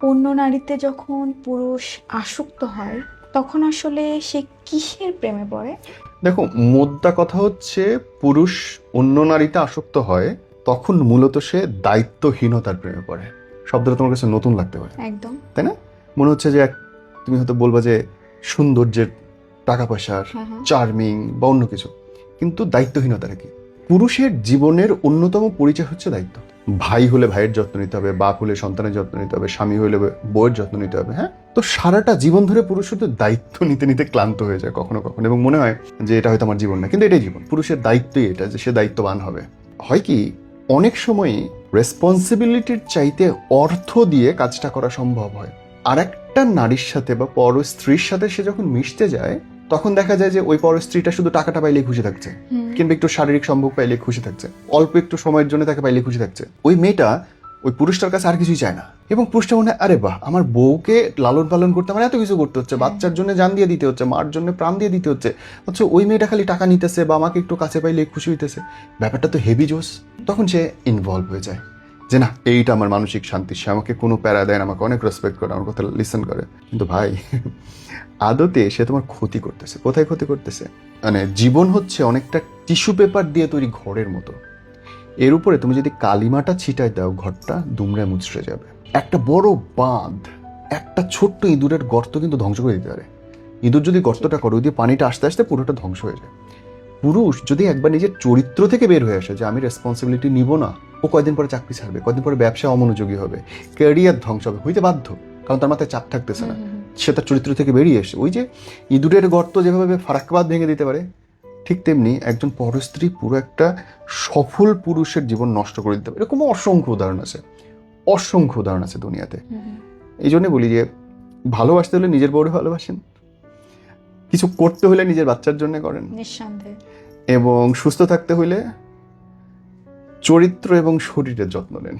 অন্য নারীতে যখন পুরুষ আসক্ত হয় তখন আসলে সে কিসের প্রেমে পড়ে? দেখো, মোদ্দা কথা হচ্ছে, পুরুষ অন্য নারীতে আসক্ত হয় তখন মূলত সে দায়িত্বহীনতার প্রেমে পড়ে। শব্দটা তোমার কাছে নতুন লাগতে পারে, একদম। তাই না? মনে হচ্ছে যে তুমি হয়তো বলবা যে সৌন্দর্যের, টাকা পয়সার, হ্যাঁ, হ্যাঁ। চার্মিং বা অন্য কিছু, কিন্তু দায়িত্বহীনতাটা কি? পুরুষের জীবনের অন্যতম পরিচয় হচ্ছে দায়িত্ব। ভাই হলে ভাইয়ের যত্ন নিতে হবে, বাপ হলে সন্তানের যত্ন নিতে হবে, স্বামী হলে বউয়ের যত্ন নিতে হবে। হ্যাঁ, তো সারাটা জীবন ধরে পুরুষ শুধু দায়িত্ব নিতে নিতে ক্লান্ত হয়ে যায় কখনো কখনো, এবং মনে হয় যে এটা হয়তো আমার জীবন না, কিন্তু এটাই জীবন। পুরুষের দায়িত্বই এটা, যে সে দায়িত্ববান হবে। হয় কি, অনেক সময়ই রেসপন্সিবিলিটির চাইতে অর্থ দিয়ে কাজটা করা সম্ভব হয়। আর একটা নারীর সাথে বা পর স্ত্রীর সাথে সে যখন মিশতে যায়, তখন দেখা যায় যে ওই পর স্ত্রীটা শুধু টাকাটা পাইলেই খুশি থাকছে, কিংবা একটু শারীরিক সম্ভোগ পাইলে খুশি থাকছে, অল্প একটু সময়ের জন্য তাকে পাইলে খুশি থাকছে। ওই মেয়েটা ওই পুরুষটার কাছে আর কিছুই চায় না, এবং পুরুষটা মনে হয়, আরে বাহ, আমার বউকে লালন পালন করতে আমার এত কিছু করতে হচ্ছে, বাচ্চার জন্য জান দিয়ে দিতে হচ্ছে, মার জন্য প্রাণ দিয়ে দিতে হচ্ছে, অথচ ওই মেয়েটা খালি টাকা নিতেছে বা আমাকে একটু কাছে পাইলে খুশি হইতেছে। ব্যাপারটা তো হেভি জোস। তখন সে ইনভলভ হয়ে যায় যে না, এইটা আমার মানসিক শান্তি, সে আমাকে কোনো প্যারা দেয় না, আমাকে অনেক রেসপেক্ট করে, আমার কথা লিসেন করে। কিন্তু ভাই, আদতে সে তোমার ক্ষতি করতেছে। কোথায় ক্ষতি করতেছে? মানে জীবন হচ্ছে অনেকটা টিস্যু পেপার দিয়ে তৈরি ঘরের মতো। এর উপরে তুমি যদি কালিমাটা ছিটাই দাও, ঘরটা দুমড়ে মুচড়ে যাবে। একটা বড় বাঁধ, একটা ছোট্ট ইঁদুরের গর্ত কিন্তু ধ্বংস করে দিতে পারে। ইঁদুর যদি গর্তটা করে, ওই দিয়ে পানিটা আস্তে আস্তে পুরোটা ধ্বংস হয়ে যায়। পুরুষ যদি একবার নিজের চরিত্র থেকে বের হয়ে আসে যে আমি রেসপন্সিবিলিটি নিব না, ও কয়দিন পরে চাকরি ছাড়বে, কয়দিন পরে ব্যবসা অমনোযোগী হবে, ক্যারিয়ার ধ্বংস হবে, হইতে বাধ্য, কারণ তার মাথায় চাপ থাকতেছে না। সে তার চরিত্র থেকে বেরিয়ে এসে, ওই যে ইঁদুরের গর্ত যেভাবে ফারাক্কাবাদ ভেঙে দিতে পারে, ঠিক তেমনি একজন পরস্ত্রী পুরো একটা সফল পুরুষের জীবন নষ্ট করে দিতে পারে। এরকম অসংখ্য উদাহরণ আছে, অসংখ্য উদাহরণ আছে দুনিয়াতে। এই জন্য বলি যে ভালোবাসতে হলে নিজের বউরে ভালোবাসেন, কিছু করতে হলে নিজের বাচ্চার জন্য করেন, নিঃসন্দেহে। এবং সুস্থ থাকতে হলে চরিত্র এবং শরীরের যত্ন নেন।